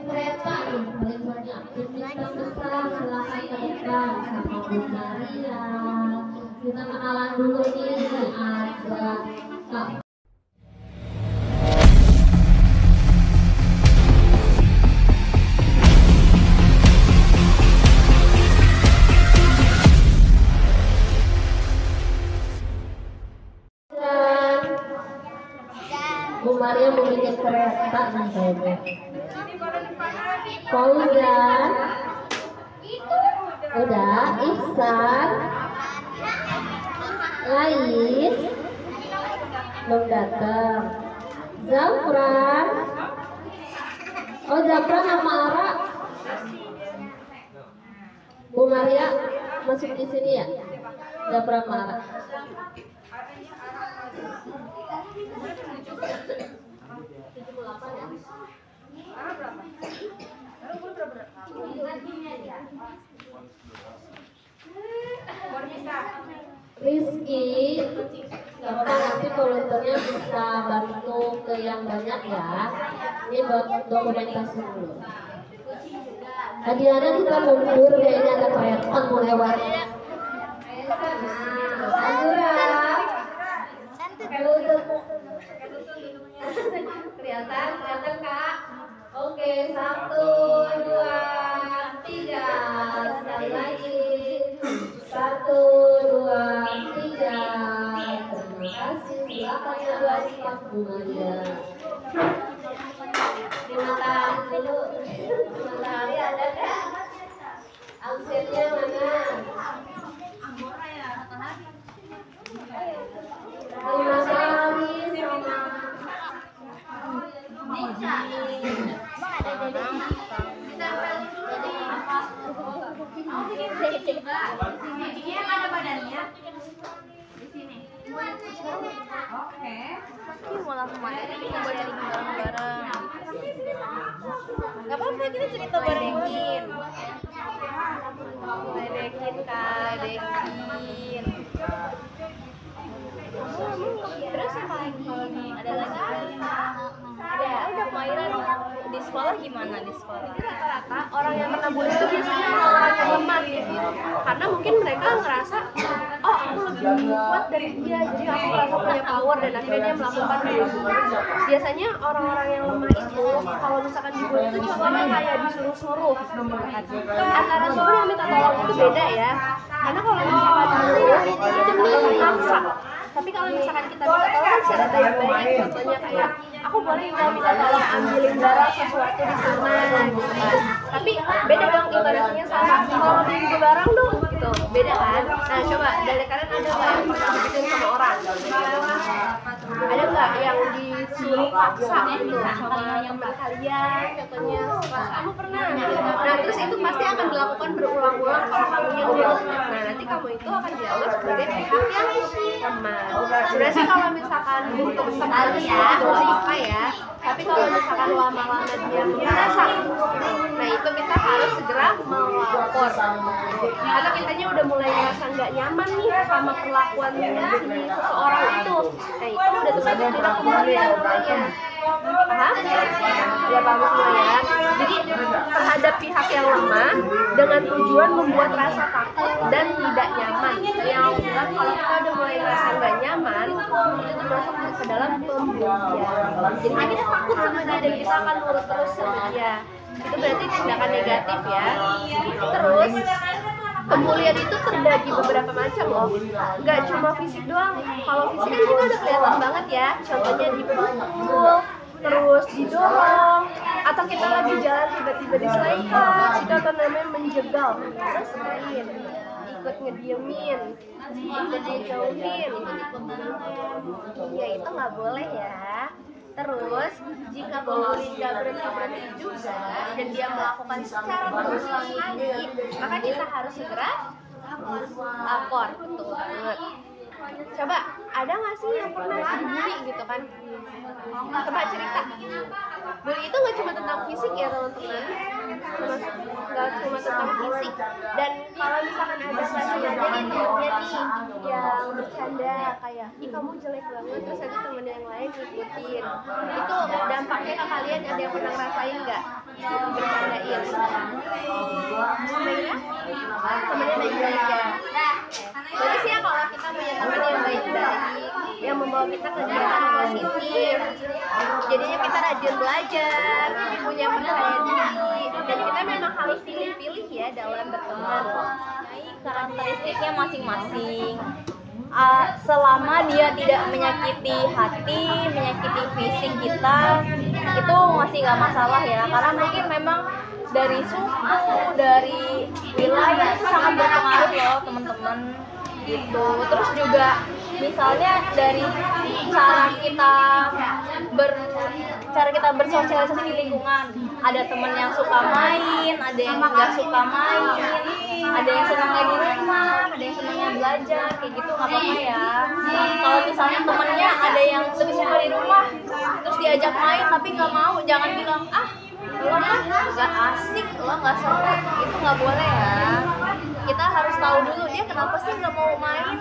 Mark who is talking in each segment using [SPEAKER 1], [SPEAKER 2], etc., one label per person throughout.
[SPEAKER 1] kereta nih paling banyak. Bintang besar silakan ke depan sama Bu Maria. Kita kenalan dulu nih, ada Kak. Bu Maria mau bikin kereta nih kayaknya. Fauzan, udah. Ihsan, Lais, belum datang. Zafran, oh Zafran sama Ara. Bu Maria masuk di sini ya. Zafran sama Ara. Rizky, Bapak nanti volunteernya bisa bantu ke yang banyak ya. Ini buat dokumentasi dulu. Hadiahnya kita mundur, kayaknya ada kereta mau lewat. Azura, kelihatan Kak. Oke, 1, 2, 3. Sekali lagi. 1, 2, 3. Terima kasih. Silakan kembali Pak Bu Maria. Di matahari dulu. Matahari ada nggak? Absennya mana? Terima kasih sama
[SPEAKER 2] Yang ada badannya di sini. Oke. Ini mau langsung materi kita buat cari bareng-bareng. Gak apa-apa, kita cerita barengin. Ledekin Kak, ledekin. Terus apa lagi? Ada lagi? Ada permainan di sekolah gimana di sekolah? Jadi rata-rata orang yang pernah bully itu biasanya orang yang lemah gitu. Karena mungkin mereka ngerasa, oh aku lebih kuat dari dia, jadi aku merasa punya power dan akhirnya dia melakukan bully. Biasanya orang-orang yang lemah itu kalau misalkan dibully itu contohnya kayak disuruh-suruh. Antara suruh dan minta tolong itu beda ya. Karena kalau misalkan disuruh itu memaksa. Tapi kalau misalkan kita minta tolong secara baik-baik, contohnya kayak aku boleh nggak minta tolong ambilin barang sesuatu di sana gitu kan. Tapi beda dong intonasinya sama kalau beli barang dong gitu, beda kan. Nah coba dari kalian ada nggak yang pernah dibikin sama orang? Ada nggak yang disuruh paksa gitu sama teman kalian, contohnya kamu pernah? Nah terus itu pasti akan dilakukan berulang-ulang kalau kamunya nurut. Nah nanti kamu itu akan dianggap sebagai pihak yang lemah. Sebenarnya sih kalau misalkan untuk sekali ya, nggak apa ya. Tapi kalau misalkan lama-lama dia merasa, nah itu kita harus segera melapor. Karena kitanya udah mulai merasa nggak nyaman nih sama perlakuan si seseorang itu. Nah itu udah termasuk tidak kemudian namanya. Paham? Ya bagus ya. Jadi terhadap pihak yang lemah dengan tujuan membuat rasa takut dan tidak nyaman. Yang bilang kalau kita udah mulai merasa nggak nyaman, itu termasuk ke dalam pembulian. Jadi kita takut sama dia dan kita akan nurut terus sama dia. Itu berarti tindakan negatif ya. Terus pembulian itu terbagi beberapa macam loh, nggak cuma fisik doang. Kalau fisik kan kita udah kelihatan banget ya, contohnya dipukul, terus didorong, atau kita lagi jalan tiba-tiba diselengkat, itu atau namanya menjegal, terus main, ikut ngediemin, ikut dijauhin, ya itu nggak boleh ya. Terus jika pembuli nggak berhenti juga dan dia melakukan secara berulang lagi, maka kita harus segera lapor. Betul banget. Coba ada nggak sih yang pernah dibully gitu kan? Coba cerita. Bully itu nggak cuma tentang fisik ya teman-teman, nggak cuma tentang fisik. Dan kalau misalkan ada nggak sih jadi temennya nih yang bercanda kayak, ih kamu jelek banget, terus nanti temen yang lain ngikutin, itu dampaknya ke kalian ada yang pernah ngerasain nggak? bercandain. Temennya baik-baik ya. Bagus ya kalau kita punya teman yang baik-baik, yang membawa kita ke jalan yang positif. Jadinya kita rajin belajar, punya percaya diri, dan kita memang harus pilih-pilih ya dalam berteman. Karakteristiknya masing-masing. Selama dia tidak menyakiti hati, menyakiti fisik kita, itu masih nggak masalah ya. Karena mungkin memang dari suku, dari wilayah itu sangat berpengaruh loh teman-teman gitu. Terus juga misalnya dari cara kita bersosialisasi di lingkungan, ada teman yang suka main, ada yang nggak suka main, ada yang senangnya di rumah, ada yang senangnya belajar, kayak gitu nggak apa-apa ya. Kalau misalnya temennya ada yang lebih suka di rumah, terus diajak main tapi nggak mau, jangan bilang lo mah nggak asik, lo nggak seru, itu nggak boleh ya. Kita harus tahu dulu dia kenapa sih nggak mau main.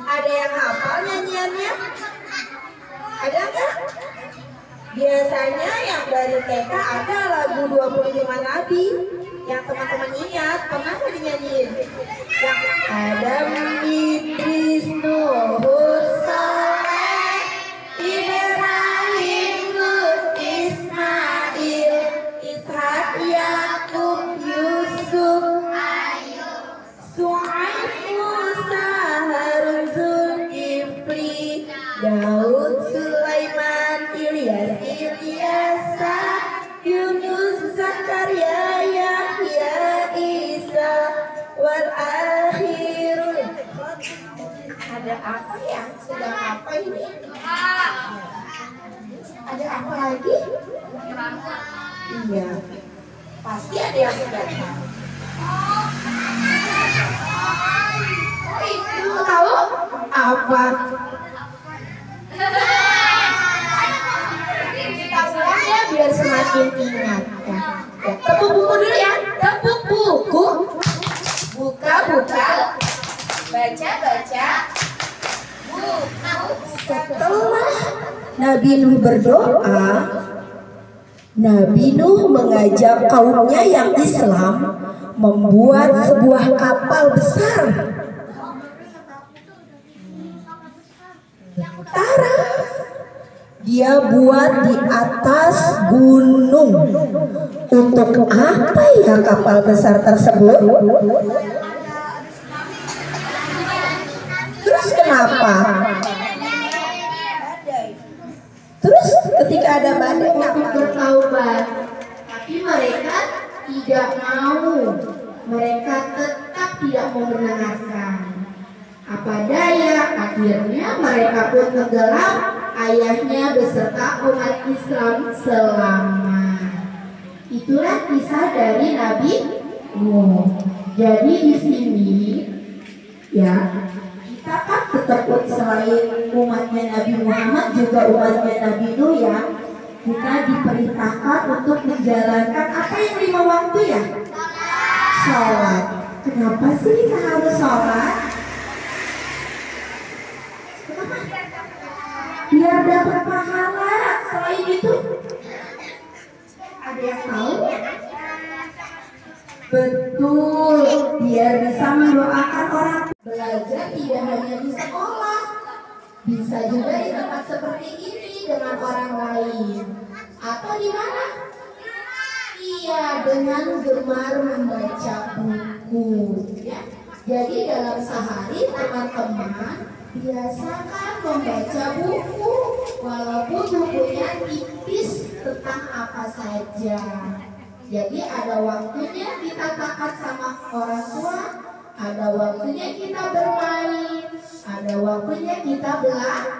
[SPEAKER 3] Ada yang hafal nyanyiannya? Ada nggak? Biasanya yang dari TK ada lagu 25 Nabi yang teman-teman ingat, pernah nggak dinyanyiin? Yang Adam, Idris, Nuh, Saleh, Ibrahim, Lut, Ismail, Ishak, Yakub, Yusuf, Su'aib, Musa, Harun, Zulkifli, Daud, Sulaiman, Ilyas, Ilyasa, Yunus, Zakaria, Yahya, Isa, wal akhirul. Ada apa yang sedang apa ini? Ada apa lagi? Iya, pasti ada yang sedang. Itu tahu apa? Kita ulang ya biar semakin ingat ya. Tepuk buku dulu ya. Tepuk buku. Buka. Baca. Setelah Nabi Nuh berdoa, Nabi Nuh mengajak kaumnya yang Islam membuat sebuah kapal besar. Dia buat di atas gunung. Untuk apa ya kapal besar tersebut? Terus kenapa? Terus ketika ada badai
[SPEAKER 1] untuk bertaubat, tapi mereka tidak mau. Mereka tetap tidak mau mendengarkan. Apa daya, akhirnya mereka pun tenggelam, ayahnya beserta umat Islam selamat. Itulah kisah dari Nabi Nuh. Jadi di sini ya, kita kan tetap selain umatnya Nabi Muhammad juga umatnya Nabi Nuh ya. Kita diperintahkan untuk menjalankan apa yang 5 waktu ya? Sholat. Kenapa sih kita harus sholat? Biar dapat pahala. Selain itu, ada yang tahu? Betul, biar bisa mendoakan orang. Belajar tidak hanya di sekolah, bisa juga di tempat seperti ini dengan orang lain. Atau di mana? Iya, dengan gemar membaca buku. Ya. Jadi dalam sehari teman-teman biasakan membaca buku, walaupun bukunya tipis tentang apa saja. Jadi ada waktunya kita taat sama orang tua, ada waktunya kita bermain, ada waktunya kita belajar.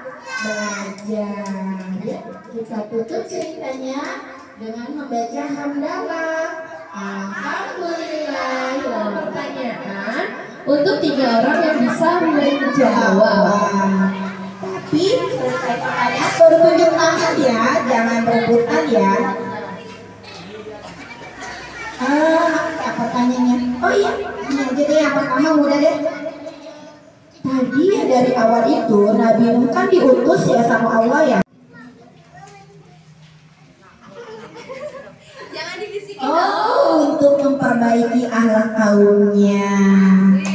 [SPEAKER 1] Ya, kita tutup ceritanya dengan membaca hamdalah. Alhamdulillah. Pertanyaan untuk 3 orang yang bisa menjawab. Tapi selesai pertanyaan baru tunjuk tangan ya, jangan rebutan ya. Apa pertanyaannya? Oh iya, ini aja deh yang pertama mudah deh. Tadi ya dari awal itu Nabi Nuh kan diutus ya sama Allah ya. taunya.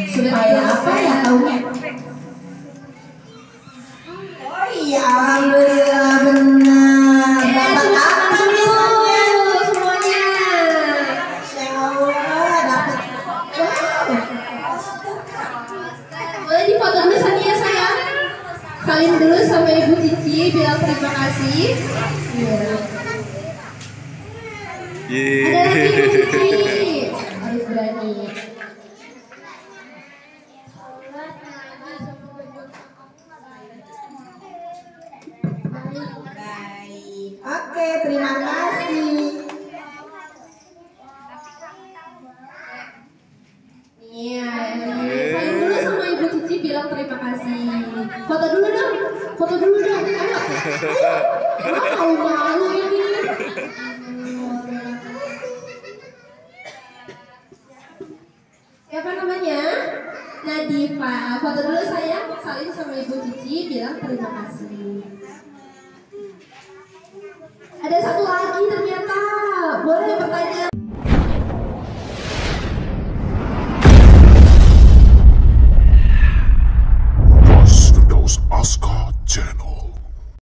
[SPEAKER 1] Supaya apa ya taunya? Oh iya, alhamdulillah benar. Dapat apa misalnya? Semuanya. Masya Allah, dapat.
[SPEAKER 3] Boleh difoto dulu Sania sayang. Salim dulu sama Ibu Cici, bilang terima kasih. Ada lagi Ibu Cici. Harus berani.
[SPEAKER 1] Baik. Oke, terima kasih.
[SPEAKER 3] Iya, salim dulu sama Ibu Cici, bilang terima kasih. Foto dulu dong. Foto dulu dong. Ayo. Ayo. Malu ini. Siapa namanya? Nadifa. Foto dulu sayang. Salim sama Ibu Cici, bilang terima kasih. Ada satu lagi ternyata. Boleh bertanya